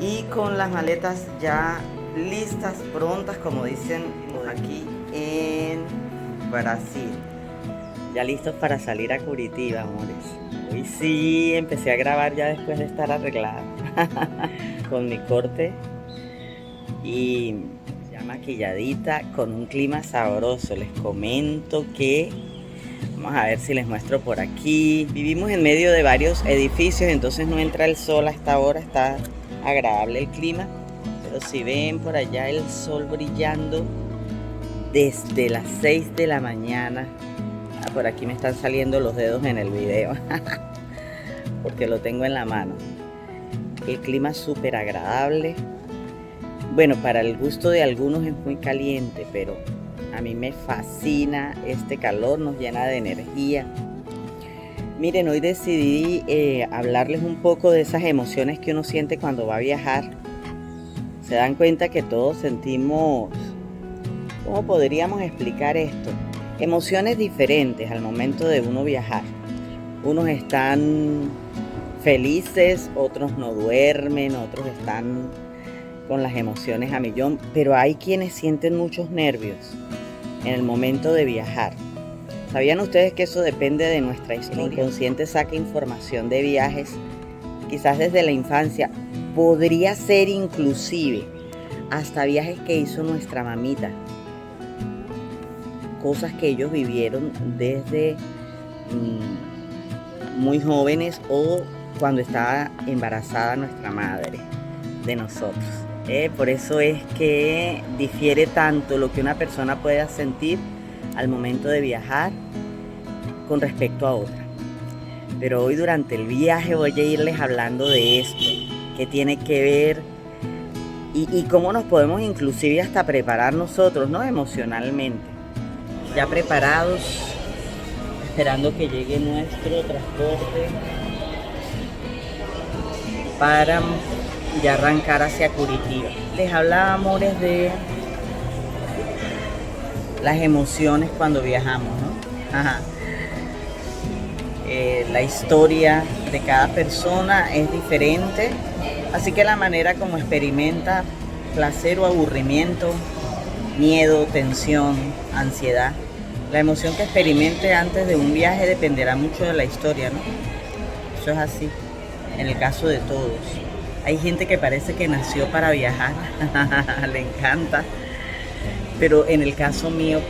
y con las maletas ya listas, prontas, como dicen aquí en Brasil. Ya listos para salir a Curitiba, amores. Hoy sí empecé a grabar ya después de estar arreglada con mi corte y ya maquilladita, con un clima sabroso. Les comento que vamos a ver si les muestro por aquí. Vivimos en medio de varios edificios, entonces no entra el sol a esta hora, está agradable el clima. Pero si ven por allá el sol brillando desde las 6 de la mañana. Por aquí me están saliendo los dedos en el video porque lo tengo en la mano. El clima es súper agradable. Bueno, para el gusto de algunos es muy caliente, pero a mí me fascina este calor, nos llena de energía. Miren, hoy decidí hablarles un poco de esas emociones que uno siente cuando va a viajar. Se dan cuenta que todos sentimos, ¿cómo podríamos explicar esto? Emociones diferentes al momento de uno viajar. Unos están felices, otros no duermen, otros están con las emociones a millón, pero hay quienes sienten muchos nervios en el momento de viajar. ¿Sabían ustedes que eso depende de nuestra historia? El inconsciente saca información de viajes, quizás desde la infancia, podría ser inclusive hasta viajes que hizo nuestra mamita, cosas que ellos vivieron desde muy jóvenes o cuando estaba embarazada nuestra madre de nosotros. Por eso es que difiere tanto lo que una persona pueda sentir al momento de viajar con respecto a otra. Pero hoy durante el viaje voy a irles hablando de esto, que tiene que ver y cómo nos podemos inclusive hasta preparar nosotros, ¿no? Emocionalmente. Ya preparados, esperando que llegue nuestro transporte para ya arrancar hacia Curitiba. Les hablaba, amores, de las emociones cuando viajamos, ¿no? Ajá. La historia de cada persona es diferente, así que la manera como experimenta placer o aburrimiento, miedo, tensión, ansiedad, la emoción que experimente antes de un viaje dependerá mucho de la historia, ¿no? Eso es así, en el caso de todos. Hay gente que parece que nació para viajar, le encanta, pero en el caso mío,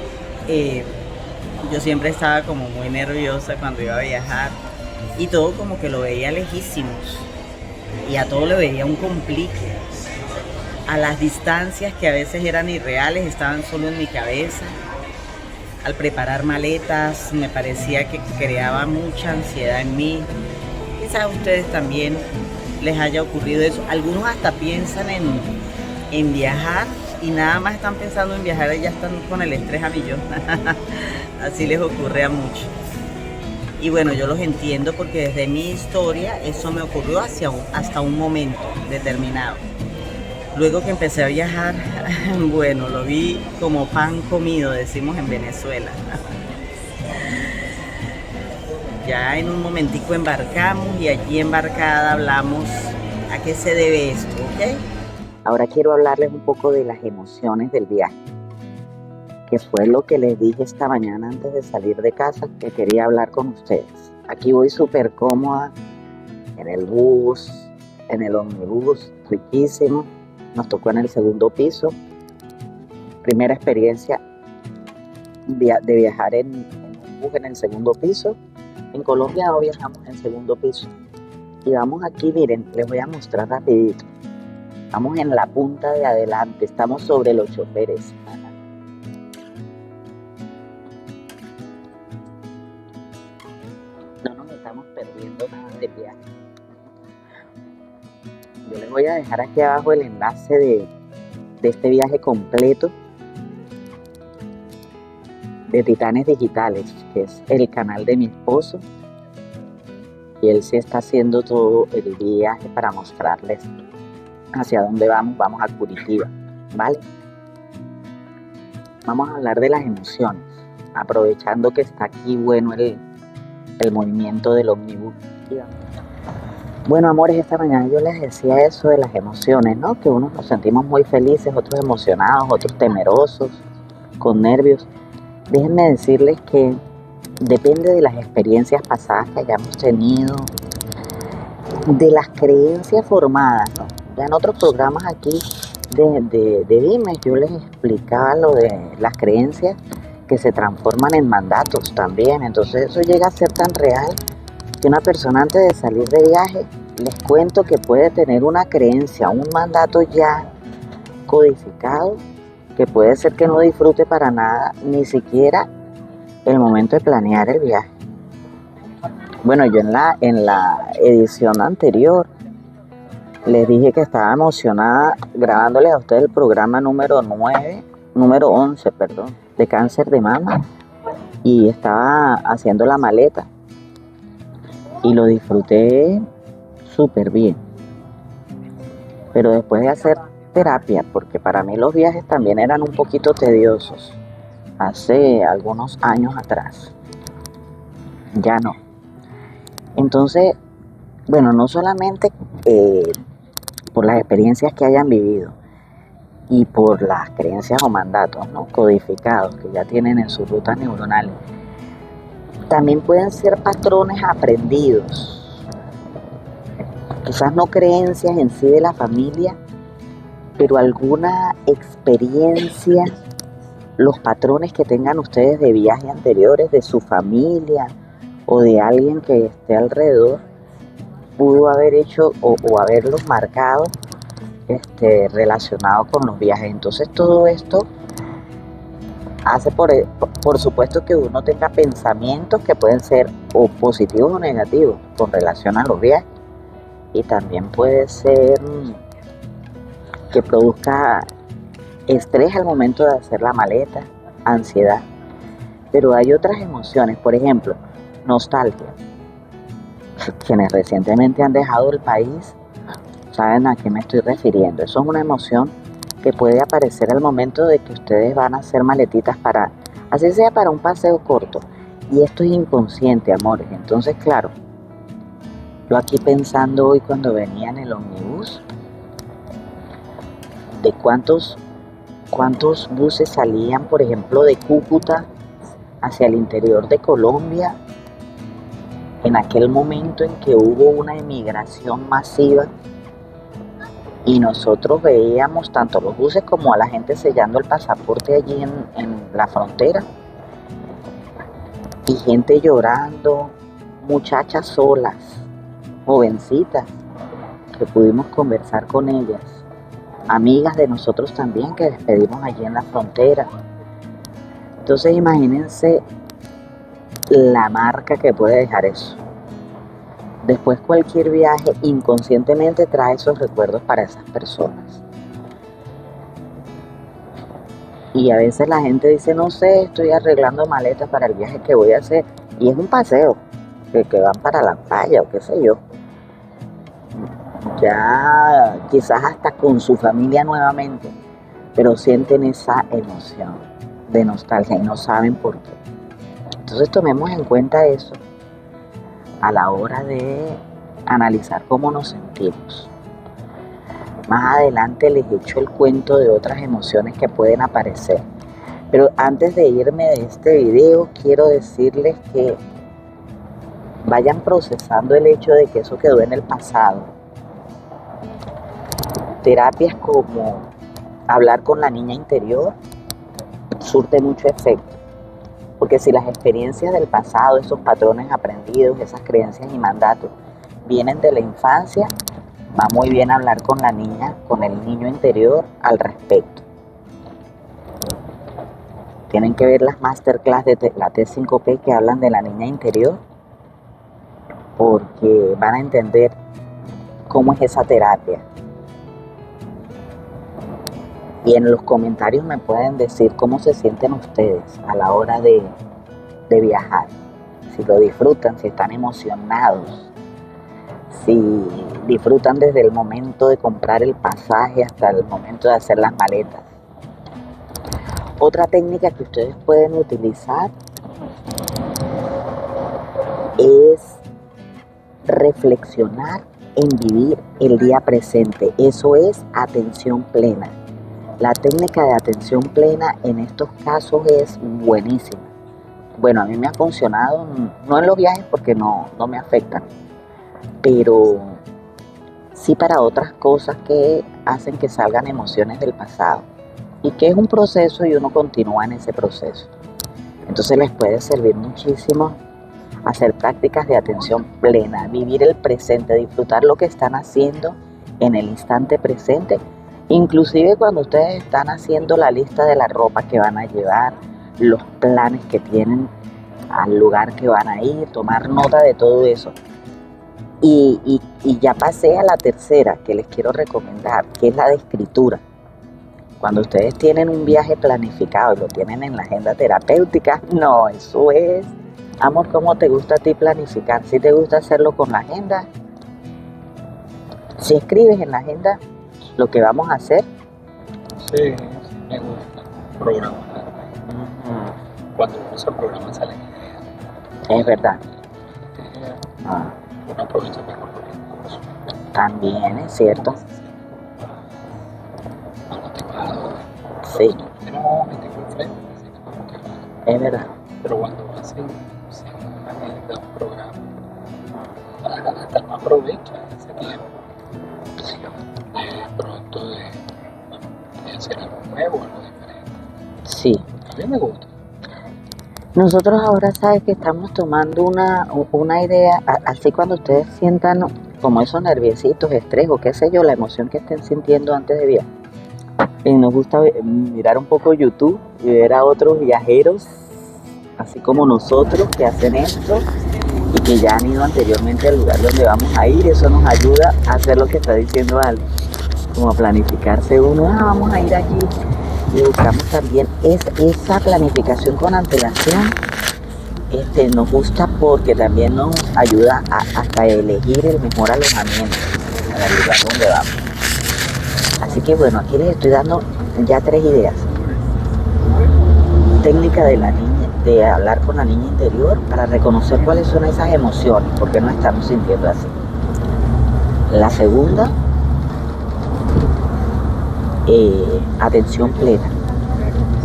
yo siempre estaba como muy nerviosa cuando iba a viajar y todo como que lo veía lejísimos y a todo le veía un complique. A las distancias que a veces eran irreales estaban solo en mi cabeza. Al preparar maletas me parecía que creaba mucha ansiedad en mí. Quizás a ustedes también les haya ocurrido eso. Algunos hasta piensan en viajar y nada más están pensando en viajar y ya están con el estrés a millón. Así les ocurre a muchos. Y bueno, yo los entiendo porque desde mi historia eso me ocurrió hasta un momento determinado. Luego que empecé a viajar, bueno, lo vi como pan comido, decimos en Venezuela. Ya en un momentico embarcamos y allí embarcada hablamos a qué se debe esto, ¿ok? Ahora quiero hablarles un poco de las emociones del viaje, que fue lo que les dije esta mañana antes de salir de casa, que quería hablar con ustedes. Aquí voy súper cómoda, en el bus, en el ómnibus, riquísimo. Nos tocó en el segundo piso. Primera experiencia de viajar en un bus en el segundo piso. En Colombia no viajamos en segundo piso. Y vamos aquí, miren, les voy a mostrar rapidito. Vamos en la punta de adelante, estamos sobre los choferes. No nos estamos perdiendo nada de viaje. Yo les voy a dejar aquí abajo el enlace de este viaje completo de Titanes Digitales, que es el canal de mi esposo. Y él se está haciendo todo el viaje para mostrarles hacia dónde vamos. Vamos a Curitiba, ¿vale? Vamos a hablar de las emociones, aprovechando que está aquí, bueno, el movimiento del ómnibus. Bueno, amores, esta mañana yo les decía eso de las emociones, ¿no? Que unos nos sentimos muy felices, otros emocionados, otros temerosos, con nervios. Déjenme decirles que depende de las experiencias pasadas que hayamos tenido, de las creencias formadas, ¿no? Ya en otros programas aquí de Dimes yo les explicaba lo de las creencias que se transforman en mandatos también. Entonces eso llega a ser tan real que una persona antes de salir de viaje, les cuento que puede tener una creencia, un mandato ya codificado, que puede ser que no disfrute para nada, ni siquiera el momento de planear el viaje. Bueno, yo en la edición anterior les dije que estaba emocionada grabándoles a ustedes el programa número 11, perdón, de cáncer de mama, y estaba haciendo la maleta y lo disfruté súper bien. Pero después de hacer terapia, porque para mí los viajes también eran un poquito tediosos, hace algunos años atrás, ya no. Entonces, bueno, no solamente por las experiencias que hayan vivido y por las creencias o mandatos, ¿no?, codificados que ya tienen en sus rutas neuronales, también pueden ser patrones aprendidos. Quizás no creencias en sí de la familia, pero alguna experiencia, los patrones que tengan ustedes de viajes anteriores, de su familia o de alguien que esté alrededor, pudo haber hecho o haberlos marcado relacionado con los viajes. Entonces todo esto hace por supuesto que uno tenga pensamientos que pueden ser o positivos o negativos con relación a los viajes, y también puede ser que produzca estrés al momento de hacer la maleta, ansiedad. Pero hay otras emociones, por ejemplo, nostalgia. Quienes recientemente han dejado el país saben a qué me estoy refiriendo. Eso es una emoción que puede aparecer al momento de que ustedes van a hacer maletitas para, así sea para un paseo corto. Y esto es inconsciente, amores. Entonces, claro, yo aquí pensando hoy cuando venía en el ómnibus, de cuántos buses salían, por ejemplo, de Cúcuta hacia el interior de Colombia, en aquel momento en que hubo una emigración masiva y nosotros veíamos tanto los buses como a la gente sellando el pasaporte allí en la frontera, y gente llorando, muchachas solas, jovencitas, que pudimos conversar con ellas, amigas de nosotros también que despedimos allí en la frontera. Entonces imagínense la marca que puede dejar eso. Después cualquier viaje inconscientemente trae esos recuerdos para esas personas. Y a veces la gente dice, no sé, estoy arreglando maletas para el viaje que voy a hacer. Y es un paseo, que van para la playa o qué sé yo. Ya quizás hasta con su familia nuevamente, pero sienten esa emoción de nostalgia y no saben por qué. Entonces tomemos en cuenta eso a la hora de analizar cómo nos sentimos. Más adelante les echo el cuento de otras emociones que pueden aparecer. Pero antes de irme de este video, quiero decirles que vayan procesando el hecho de que eso quedó en el pasado. Terapias como hablar con la niña interior surte mucho efecto. Porque si las experiencias del pasado, esos patrones aprendidos, esas creencias y mandatos vienen de la infancia, va muy bien hablar con la niña, con el niño interior al respecto. Tienen que ver las masterclass de la T5P que hablan de la niña interior, porque van a entender cómo es esa terapia. Y en los comentarios me pueden decir cómo se sienten ustedes a la hora de viajar. Si lo disfrutan, si están emocionados, si disfrutan desde el momento de comprar el pasaje hasta el momento de hacer las maletas. Otra técnica que ustedes pueden utilizar es reflexionar en vivir el día presente. Eso es atención plena. La técnica de atención plena en estos casos es buenísima. Bueno, a mí me ha funcionado, no en los viajes porque no me afectan, pero sí para otras cosas que hacen que salgan emociones del pasado y que es un proceso y uno continúa en ese proceso. Entonces les puede servir muchísimo hacer prácticas de atención plena, vivir el presente, disfrutar lo que están haciendo en el instante presente, inclusive cuando ustedes están haciendo la lista de la ropa que van a llevar, los planes que tienen al lugar que van a ir, tomar nota de todo eso. Y ya pasé a la tercera que les quiero recomendar, que es la de escritura. Cuando ustedes tienen un viaje planificado y lo tienen en la agenda terapéutica, no, eso es, amor, ¿cómo te gusta a ti planificar? ¿Sí te gusta hacerlo con la agenda? Si escribes en la agenda lo que vamos a hacer. Sí, me gusta programar. Cuando uno se programa salen ideas. Es verdad. Uno aprovecha mejor los recursos. También es cierto. Cuando te vas a dormir. Sí. No, me tengo enfrente, así que no te vas. Es verdad. Pero cuando vas sin una agenda, un programa, hasta no aprovecha ese tiempo. De pronto de hacer algo nuevo, algo diferente. Sí. A mí me gusta. Nosotros ahora sabes que estamos tomando una idea, así cuando ustedes sientan como esos nerviositos, estrés o qué sé yo, la emoción que estén sintiendo antes de viajar. Y nos gusta mirar un poco YouTube y ver a otros viajeros, así como nosotros, que hacen esto y que ya han ido anteriormente al lugar donde vamos a ir. Eso nos ayuda a hacer lo que está diciendo Al, como a planificarse uno, vamos a ir allí. Y buscamos también esa planificación con antelación. Nos gusta porque también nos ayuda hasta elegir el mejor alojamiento para el lugar donde vamos. Así que bueno, aquí les estoy dando ya 3 ideas. Técnica de la niña, de hablar con la niña interior para reconocer cuáles son esas emociones, porque nos estamos sintiendo así. La segunda, atención plena.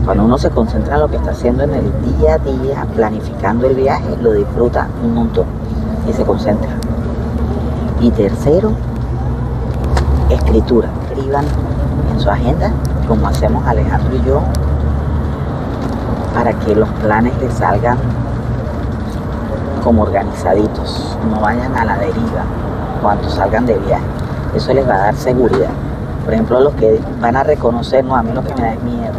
Cuando uno se concentra en lo que está haciendo en el día a día, planificando el viaje, lo disfruta un montón y se concentra. Y tercero, escritura. Escriban en su agenda, como hacemos Alejandro y yo, para que los planes les salgan como organizaditos, no vayan a la deriva cuando salgan de viaje. Eso les va a dar seguridad. Por ejemplo, los que van a reconocer, no, a mí lo que me da es miedo,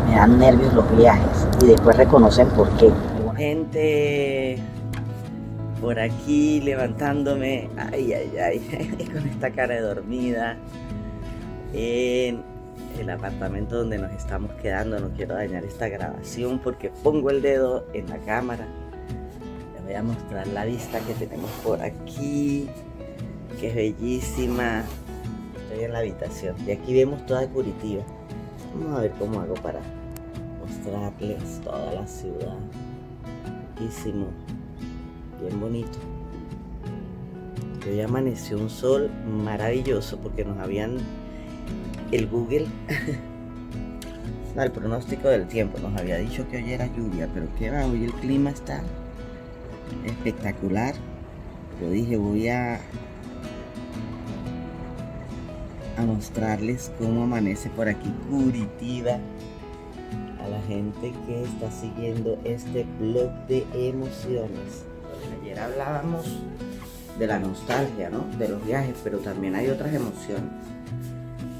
me dan nervios los viajes y después reconocen por qué. Gente por aquí levantándome, con esta cara de dormida en el apartamento donde nos estamos quedando. No quiero dañar esta grabación porque pongo el dedo en la cámara. Les voy a mostrar la vista que tenemos por aquí, que es bellísima. Estoy en la habitación y aquí vemos toda Curitiba. Vamos a ver cómo hago para mostrarles toda la ciudad. Bellísimo, bien bonito. Hoy amaneció un sol maravilloso porque nos habían el Google no, el pronóstico del tiempo nos había dicho que hoy era lluvia, pero qué va, hoy el clima está espectacular. Yo dije voy a mostrarles cómo amanece por aquí Curitiba a la gente que está siguiendo este blog de emociones. Ayer hablábamos de la nostalgia, ¿no? De los viajes, pero también hay otras emociones.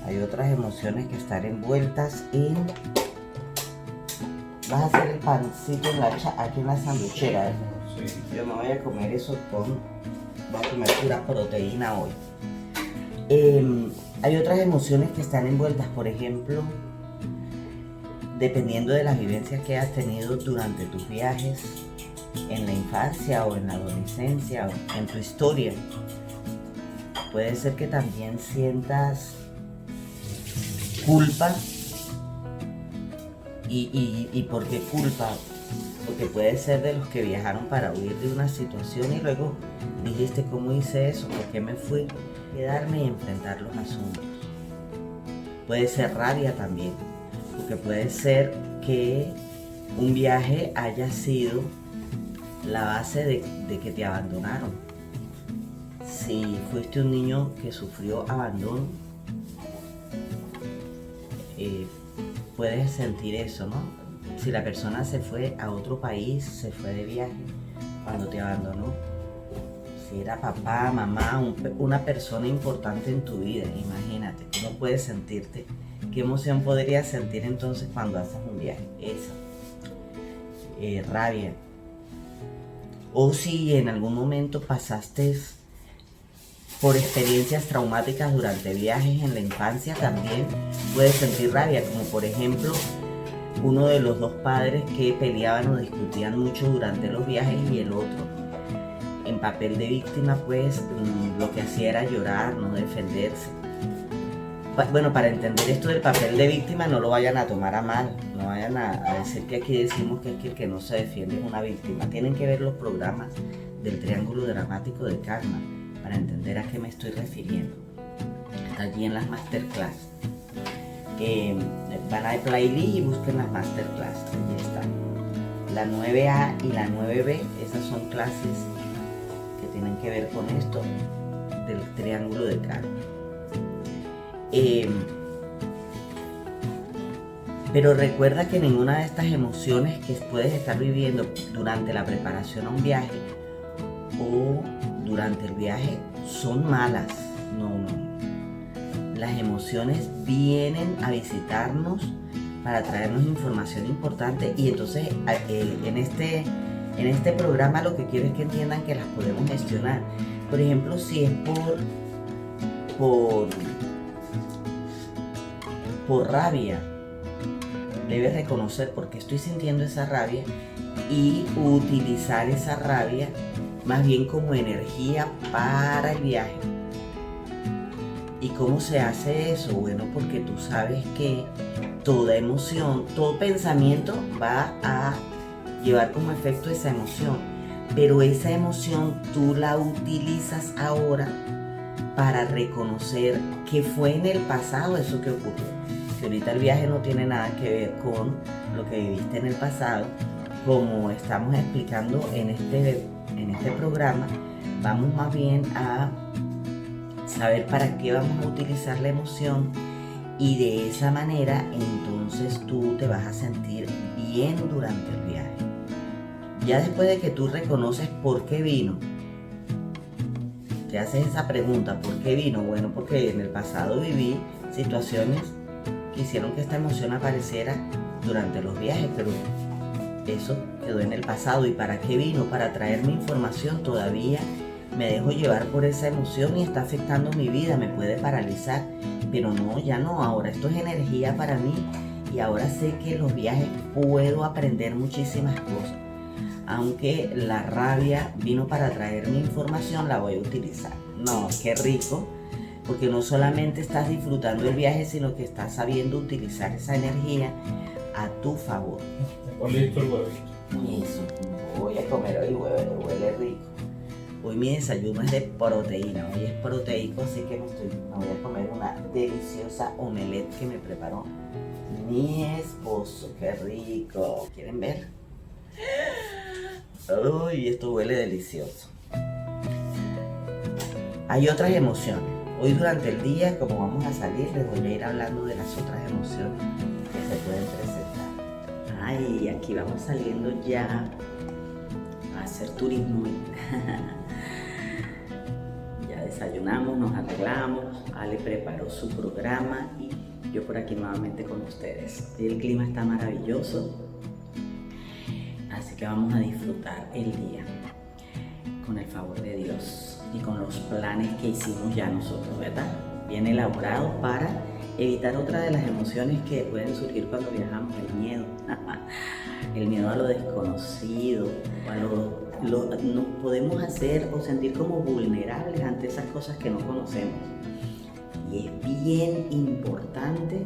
Hay otras emociones que están envueltas en... Vas a hacer el pancito aquí en la sanduchera, ¿eh? Sí. Yo me voy a comer eso voy a comer pura proteína hoy. Hay otras emociones que están envueltas, por ejemplo, dependiendo de las vivencias que has tenido durante tus viajes, en la infancia o en la adolescencia o en tu historia. Puede ser que también sientas culpa. ¿Y por qué culpa? porque puedes ser de los que viajaron para huir de una situación y luego dijiste, ¿cómo hice eso? ¿Por qué me fui? Quedarme y enfrentar los asuntos. Puede ser rabia también, porque puede ser que un viaje haya sido la base de que te abandonaron. Si fuiste un niño que sufrió abandono, puedes sentir eso, ¿no? Si la persona se fue a otro país, se fue de viaje cuando te abandonó, si era papá, mamá, una persona importante en tu vida, imagínate, ¿cómo puedes sentirte? ¿Qué emoción podrías sentir entonces cuando haces un viaje? Esa, rabia. O si en algún momento pasaste por experiencias traumáticas durante viajes en la infancia, también puedes sentir rabia, como por ejemplo uno de los dos padres que peleaban o discutían mucho durante los viajes y el otro en papel de víctima, pues lo que hacía era llorar, no defenderse. Bueno, para entender esto del papel de víctima, no lo vayan a tomar a mal, no vayan a decir que aquí decimos que el que no se defiende es una víctima. Tienen que ver los programas del triángulo dramático de karma para entender a qué me estoy refiriendo. Allí en las masterclass. Van a playlist y busquen las masterclass, allí están. La 9A y la 9B, esas son clases que tienen que ver con esto del triángulo de karma. Pero recuerda que ninguna de estas emociones que puedes estar viviendo durante la preparación a un viaje o durante el viaje son malas. No. Las emociones vienen a visitarnos para traernos información importante y entonces en este programa lo que quiero es que entiendan que las podemos gestionar. Por ejemplo, si es por rabia, debes reconocer por qué estoy sintiendo esa rabia y utilizar esa rabia más bien como energía para el viaje. ¿Y cómo se hace eso? Bueno, porque tú sabes que toda emoción, todo pensamiento va a llevar como efecto esa emoción, pero esa emoción tú la utilizas ahora para reconocer que fue en el pasado eso que ocurrió. Que ahorita el viaje no tiene nada que ver con lo que viviste en el pasado, como estamos explicando en este programa, vamos más bien a saber para qué vamos a utilizar la emoción y de esa manera entonces tú te vas a sentir bien durante el viaje. Ya después de que tú reconoces por qué vino, te haces esa pregunta, ¿por qué vino? Bueno, porque en el pasado viví situaciones que hicieron que esta emoción apareciera durante los viajes, pero eso quedó en el pasado. ¿Y para qué vino? Para traerme información. Todavía me dejo llevar por esa emoción y está afectando mi vida, me puede paralizar, pero no, ya no, ahora esto es energía para mí y ahora sé que en los viajes puedo aprender muchísimas cosas. Aunque la rabia vino para traerme información, la voy a utilizar. No, qué rico, porque no solamente estás disfrutando el viaje, sino que estás sabiendo utilizar esa energía a tu favor. Está listo el huevito. Eso, voy a comer hoy huevo, huele rico. Hoy mi desayuno es de proteína, hoy es proteico, así que me voy a comer una deliciosa omelette que me preparó mi esposo. ¡Qué rico! ¿Quieren ver? Uy, esto huele delicioso. Hay otras emociones. Hoy durante el día, como vamos a salir, les voy a ir hablando de las otras emociones que se pueden presentar. Ay, aquí vamos saliendo ya a hacer turismo. Ya desayunamos, nos arreglamos, Ale preparó su programa y yo por aquí nuevamente con ustedes. El clima está maravilloso, así que vamos a disfrutar el día con el favor de Dios y con los planes que hicimos ya nosotros, ¿verdad? Bien elaborados para evitar otra de las emociones que pueden surgir cuando viajamos, el miedo. El miedo a lo desconocido, nos podemos hacer o sentir como vulnerables ante esas cosas que no conocemos. Y es bien importante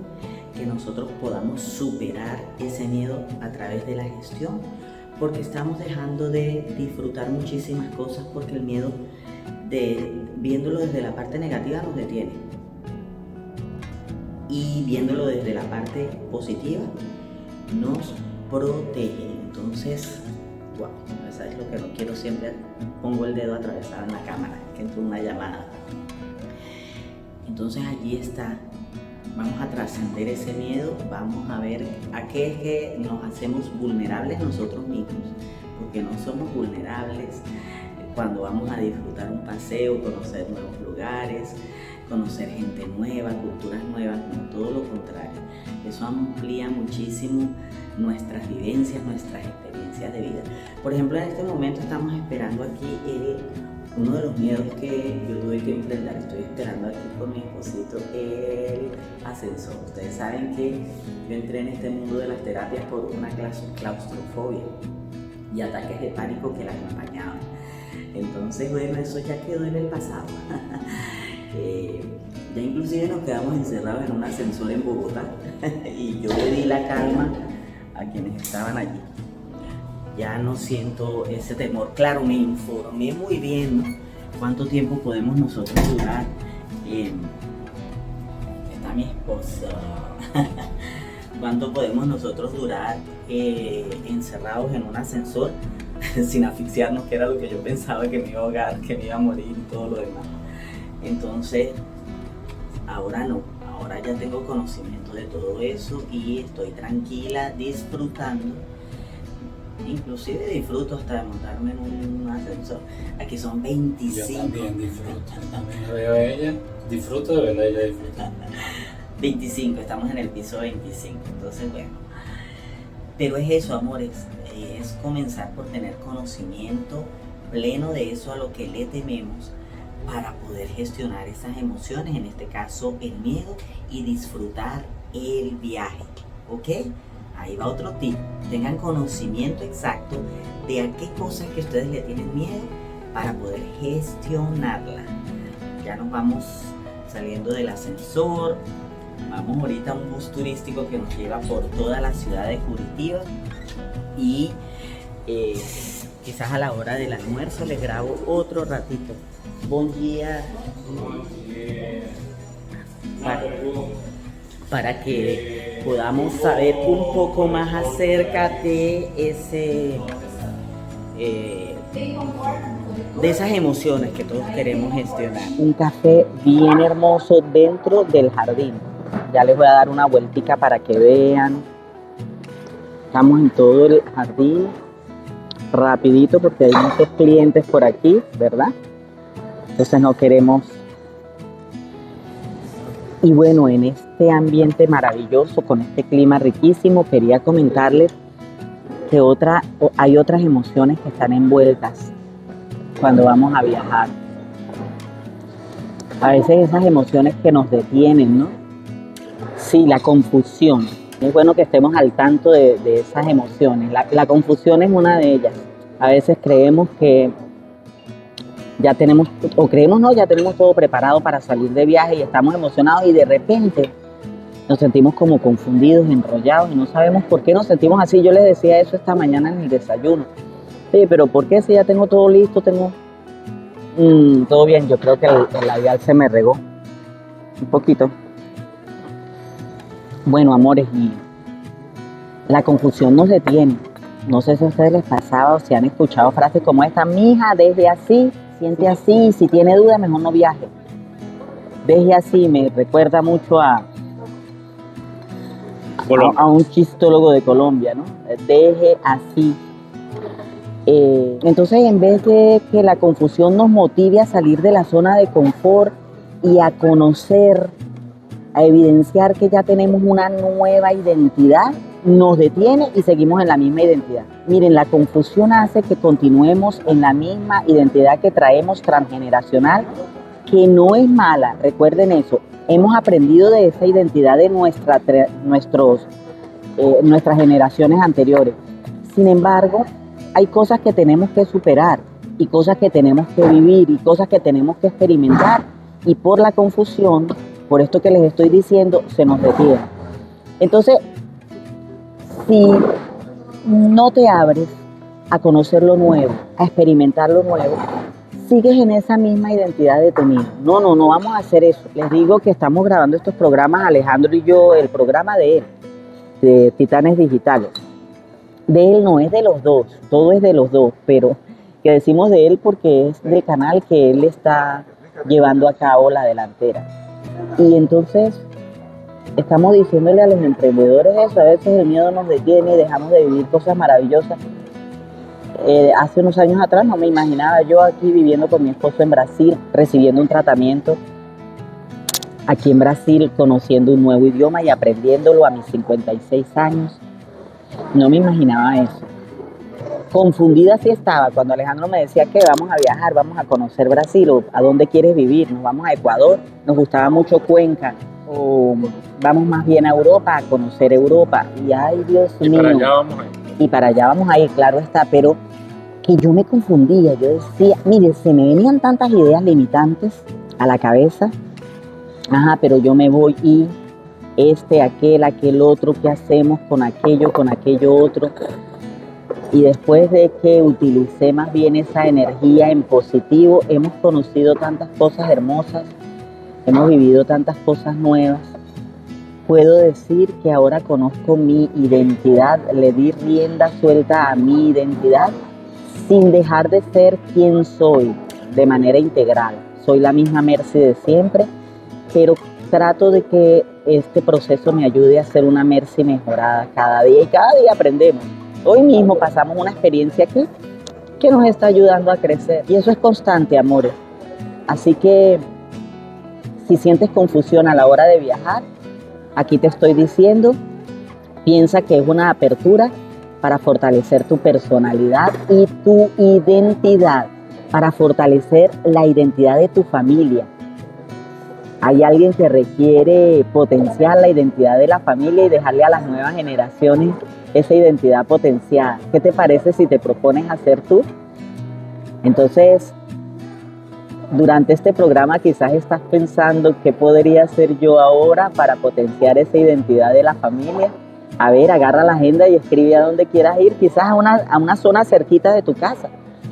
que nosotros podamos superar ese miedo a través de la gestión, porque estamos dejando de disfrutar muchísimas cosas porque el miedo, viéndolo desde la parte negativa, nos detiene. Y viéndolo desde la parte positiva, nos protege. Entonces, wow, eso es lo que no quiero siempre. Pongo el dedo atravesado en la cámara, que entró una llamada. Entonces allí está. Vamos a trascender ese miedo, vamos a ver a qué es que nos hacemos vulnerables nosotros mismos, porque no somos vulnerables cuando vamos a disfrutar un paseo, conocer nuevos lugares, conocer gente nueva, culturas nuevas, no, todo lo contrario. Eso amplía muchísimo nuestras vivencias, nuestras experiencias de vida. Por ejemplo, en este momento estamos esperando aquí uno de los miedos que yo tuve que enfrentar. Estoy esperando aquí con mi esposito el ascensor. Ustedes saben que yo entré en este mundo de las terapias por una claustrofobia y ataques de pánico que la acompañaban. Entonces, bueno, eso ya quedó en el pasado. Ya inclusive nos quedamos encerrados en un ascensor en Bogotá y yo le di la calma a quienes estaban allí. Ya no siento ese temor. Claro, me informé muy bien cuánto tiempo podemos nosotros durar. Está mi esposa. ¿Cuánto podemos nosotros durar encerrados en un ascensor sin asfixiarnos, que era lo que yo pensaba que me iba a ahogar, que me iba a morir y todo lo demás? Entonces, ahora no. Ahora ya tengo conocimiento de todo eso y estoy tranquila, disfrutando. Inclusive disfruto hasta de montarme en un ascensor. Aquí son 25. Yo también disfruto. También la veo a ella. Disfruto de verla a ella disfrutar. 25, estamos en el piso 25. Entonces, bueno. Pero es eso, amores. Es comenzar por tener conocimiento pleno de eso a lo que le tememos para poder gestionar esas emociones, en este caso el miedo, y disfrutar el viaje. ¿Ok? Ahí va otro tip. Tengan conocimiento exacto de a qué cosas que ustedes le tienen miedo para poder gestionarla. Ya nos vamos saliendo del ascensor. Vamos ahorita a un bus turístico que nos lleva por toda la ciudad de Curitiba. Y quizás a la hora del almuerzo les grabo otro ratito. Buen día. Para que podamos saber un poco más acerca de de esas emociones que todos queremos gestionar. Un café bien hermoso dentro del jardín. Ya les voy a dar una vueltica para que vean. Estamos en todo el jardín. Rapidito porque hay muchos clientes por aquí, ¿verdad? Entonces no queremos. Y bueno, en este ambiente maravilloso, con este clima riquísimo, quería comentarles que hay otras emociones que están envueltas cuando vamos a viajar. A veces esas emociones que nos detienen, ¿no? Sí, la confusión. Es bueno que estemos al tanto de esas emociones. La confusión es una de ellas. A veces creemos que ya tenemos todo preparado para salir de viaje y estamos emocionados y de repente nos sentimos como confundidos, enrollados y no sabemos por qué nos sentimos así. Yo les decía eso esta mañana en el desayuno. Sí, pero ¿por qué si ya tengo todo listo, todo bien? Yo creo que el labial se me regó un poquito. Bueno, amores, y la confusión nos detiene. No sé si a ustedes les pasaba o si han escuchado frases como esta: mija, deje así, siente así, si tiene duda mejor no viaje. Deje así, me recuerda mucho a un chistólogo de Colombia, ¿no? Deje así. Entonces, en vez de que la confusión nos motive a salir de la zona de confort y a conocer, a evidenciar que ya tenemos una nueva identidad, nos detiene y seguimos en la misma identidad. Miren, la confusión hace que continuemos en la misma identidad que traemos transgeneracional, que no es mala, recuerden eso. Hemos aprendido de esa identidad de nuestras generaciones anteriores. Sin embargo, hay cosas que tenemos que superar y cosas que tenemos que vivir y cosas que tenemos que experimentar, y por la confusión, por esto que les estoy diciendo, se nos detiene. Entonces, si no te abres a conocer lo nuevo, a experimentar lo nuevo, sigues en esa misma identidad detenida. No vamos a hacer eso. Les digo que estamos grabando estos programas, Alejandro y yo, el programa de él, de Titanes Digitales. De él no, es de los dos, todo es de los dos, pero que decimos de él porque es del canal que él está llevando a cabo la delantera. Y entonces estamos diciéndole a los emprendedores eso, a veces el miedo nos detiene y dejamos de vivir cosas maravillosas. Hace unos años atrás no me imaginaba yo aquí viviendo con mi esposo en Brasil, recibiendo un tratamiento aquí en Brasil, conociendo un nuevo idioma y aprendiéndolo a mis 56 años. No me imaginaba eso. Confundida sí estaba cuando Alejandro me decía que vamos a viajar, vamos a conocer Brasil, o a dónde quieres vivir, nos vamos a Ecuador, nos gustaba mucho Cuenca, o vamos más bien a Europa, a conocer Europa. Y ay, Dios mío. Y para allá vamos a ir. Y para allá vamos a ir, claro está, pero que yo me confundía, yo decía, mire, se me venían tantas ideas limitantes a la cabeza, pero yo me voy y aquel otro, ¿qué hacemos con aquello otro? Y después de que utilicé más bien esa energía en positivo, hemos conocido tantas cosas hermosas, hemos vivido tantas cosas nuevas. Puedo decir que ahora conozco mi identidad, le di rienda suelta a mi identidad sin dejar de ser quien soy de manera integral. Soy la misma Mercy de siempre, pero trato de que este proceso me ayude a ser una Mercy mejorada cada día y cada día aprendemos. Hoy mismo pasamos una experiencia aquí que nos está ayudando a crecer y eso es constante, amores. Así que si sientes confusión a la hora de viajar, aquí te estoy diciendo, piensa que es una apertura para fortalecer tu personalidad y tu identidad, para fortalecer la identidad de tu familia. Hay alguien que requiere potenciar la identidad de la familia y dejarle a las nuevas generaciones esa identidad potenciada. ¿Qué te parece si te propones hacer tú? Entonces, durante este programa quizás estás pensando qué podría hacer yo ahora para potenciar esa identidad de la familia. A ver, agarra la agenda y escribe a donde quieras ir, quizás a una zona cerquita de tu casa,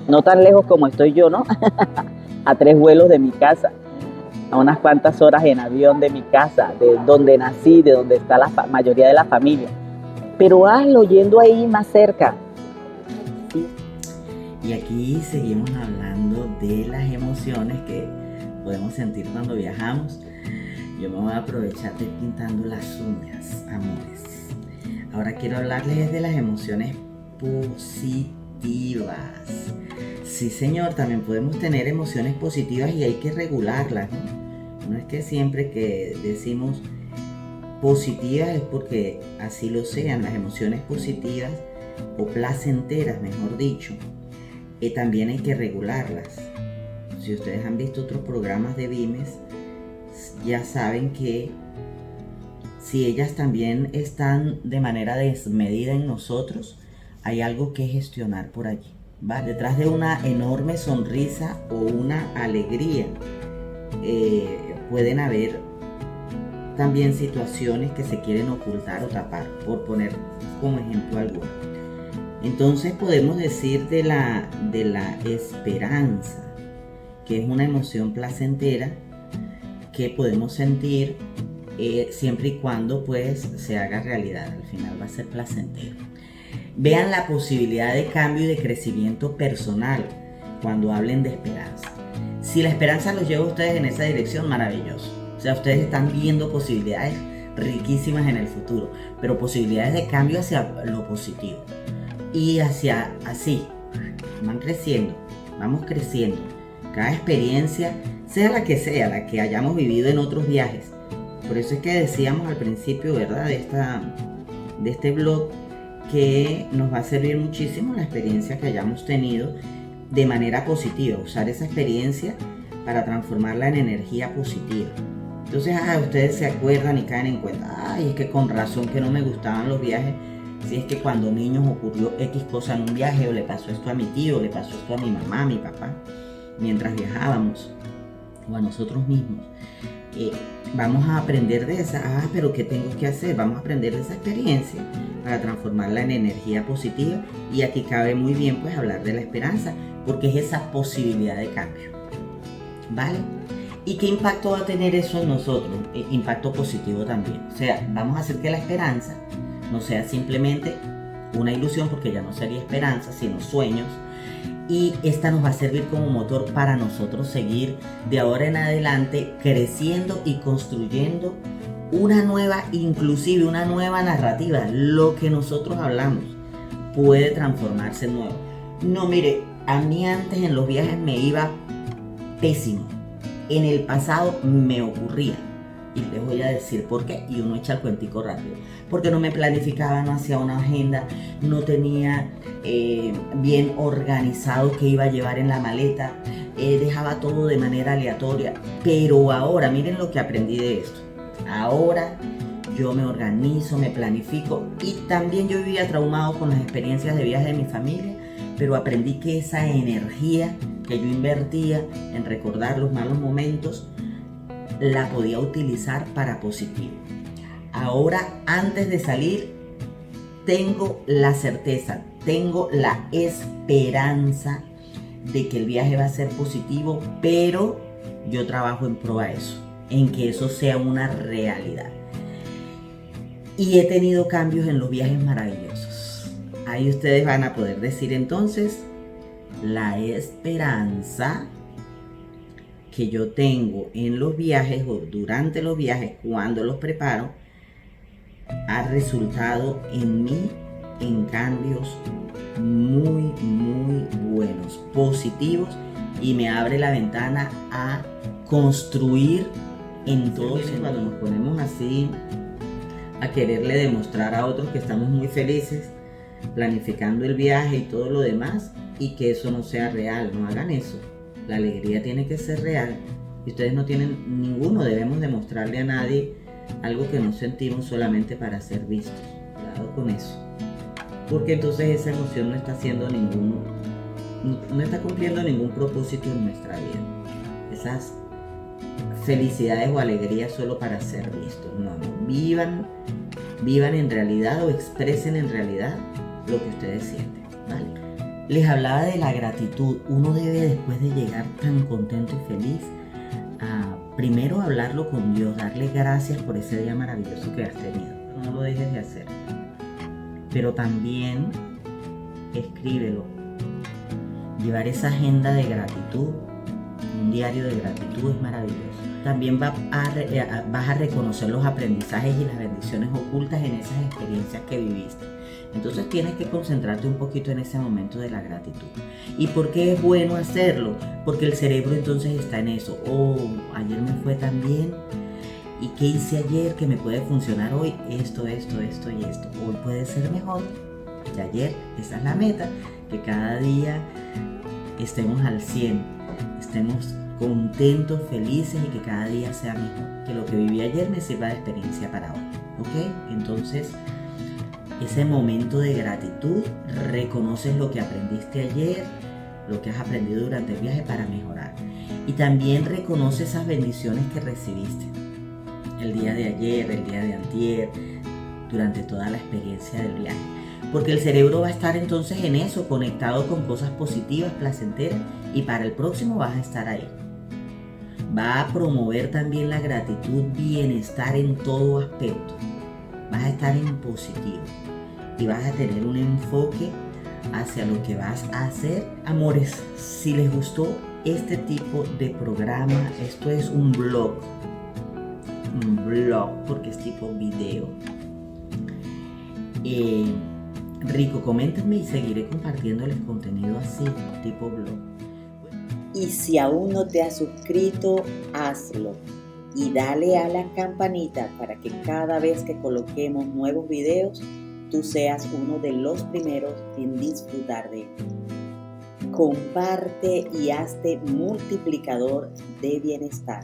no tan lejos como estoy yo, ¿no? A 3 vuelos de mi casa, a unas cuantas horas en avión de mi casa, de donde nací, de donde está la mayoría de la familia. Pero hazlo yendo ahí más cerca. Y aquí seguimos hablando de las emociones que podemos sentir cuando viajamos. Yo me voy a aprovechar de pintando las uñas, amores. Ahora quiero hablarles de las emociones positivas. Sí, señor, también podemos tener emociones positivas y hay que regularlas, ¿no? No es que siempre que decimos positivas es porque así lo sean. Las emociones positivas o placenteras, mejor dicho, también hay que regularlas. Si ustedes han visto otros programas de Vimes, ya saben que si ellas también están de manera desmedida en nosotros, hay algo que gestionar por allí, ¿va? Detrás de una enorme sonrisa o una alegría pueden haber también situaciones que se quieren ocultar o tapar, por poner como ejemplo alguno. Entonces podemos decir de la esperanza, que es una emoción placentera que podemos sentir siempre y cuando pues se haga realidad. Al final va a ser placentero. Vean la posibilidad de cambio y de crecimiento personal cuando hablen de esperanza. Si la esperanza los lleva a ustedes en esa dirección, maravilloso. O sea, ustedes están viendo posibilidades riquísimas en el futuro, pero posibilidades de cambio hacia lo positivo. Y hacia así, van creciendo, vamos creciendo. Cada experiencia, sea la que hayamos vivido en otros viajes. Por eso es que decíamos al principio, ¿verdad? De este blog, que nos va a servir muchísimo la experiencia que hayamos tenido de manera positiva. Usar esa experiencia para transformarla en energía positiva. Entonces, ustedes se acuerdan y caen en cuenta, es que con razón que no me gustaban los viajes. Si es que cuando niños ocurrió X cosa en un viaje, o le pasó esto a mi tío, o le pasó esto a mi mamá, a mi papá, mientras viajábamos, o a nosotros mismos. vamos a aprender de esa, pero ¿qué tengo que hacer? Vamos a aprender de esa experiencia para transformarla en energía positiva, y aquí cabe muy bien pues hablar de la esperanza, porque es esa posibilidad de cambio, ¿vale? ¿Y qué impacto va a tener eso en nosotros? Impacto positivo también. O sea, vamos a hacer que la esperanza no sea simplemente una ilusión, porque ya no sería esperanza, sino sueños. Y esta nos va a servir como motor para nosotros seguir de ahora en adelante creciendo y construyendo una nueva, inclusive una nueva narrativa. Lo que nosotros hablamos puede transformarse en nuevo. No, mire, a mí antes en los viajes me iba pésimo. En el pasado me ocurría, y les voy a decir por qué, y uno echa el cuentico rápido, porque no me planificaba, no hacía una agenda, no tenía bien organizado qué iba a llevar en la maleta, dejaba todo de manera aleatoria. Pero ahora, miren lo que aprendí de esto, ahora yo me organizo, me planifico, y también yo vivía traumado con las experiencias de viaje de mi familia, pero aprendí que esa energía que yo invertía en recordar los malos momentos, la podía utilizar para positivo. Ahora, antes de salir, tengo la certeza, tengo la esperanza de que el viaje va a ser positivo, pero yo trabajo en pro a eso, en que eso sea una realidad. Y he tenido cambios en los viajes maravillosos. Ahí ustedes van a poder decir entonces, la esperanza que yo tengo en los viajes o durante los viajes, cuando los preparo, ha resultado en mí en cambios muy, muy buenos, positivos, y me abre la ventana a construir en todos. Cuando nos ponemos así a quererle demostrar a otros que estamos muy felices planificando el viaje y todo lo demás, y que eso no sea real, no hagan eso. La alegría tiene que ser real, y ustedes no tienen ninguno, debemos demostrarle a nadie algo que no sentimos solamente para ser vistos. Cuidado con eso, porque entonces esa emoción no está haciendo no está cumpliendo ningún propósito en nuestra vida. Esas felicidades o alegrías solo para ser vistos, no, vivan en realidad, o expresen en realidad lo que ustedes sienten, ¿vale? Les hablaba de la gratitud. Uno debe, después de llegar tan contento y feliz, primero hablarlo con Dios, darle gracias por ese día maravilloso que has tenido. No lo dejes de hacer. Pero también escríbelo. Llevar esa agenda de gratitud, un diario de gratitud, es maravilloso. También vas a reconocer los aprendizajes y las bendiciones ocultas en esas experiencias que viviste. Entonces tienes que concentrarte un poquito en ese momento de la gratitud. ¿Y por qué es bueno hacerlo? Porque el cerebro entonces está en eso. Ayer me fue tan bien. ¿Y qué hice ayer que me puede funcionar hoy? Esto y esto. Hoy puede ser mejor que ayer. Esa es la meta. Que cada día estemos al 100. Estemos contentos, felices, y que cada día sea mejor. Que lo que viví ayer me sirva de experiencia para hoy. ¿Ok? Entonces, ese momento de gratitud, reconoces lo que aprendiste ayer, lo que has aprendido durante el viaje para mejorar. Y también reconoces esas bendiciones que recibiste el día de ayer, el día de antier, durante toda la experiencia del viaje. Porque el cerebro va a estar entonces en eso, conectado con cosas positivas, placenteras, y para el próximo vas a estar ahí. Va a promover también la gratitud, bienestar en todo aspecto. Vas a estar en positivo y vas a tener un enfoque hacia lo que vas a hacer. Amores, si les gustó este tipo de programa, esto es un blog porque es tipo video. Rico, coméntenme y seguiré compartiéndoles contenido así, tipo blog. Y si aún no te has suscrito, hazlo. Y dale a la campanita para que cada vez que coloquemos nuevos videos, tú seas uno de los primeros en disfrutar de ello. Comparte y hazte multiplicador de bienestar.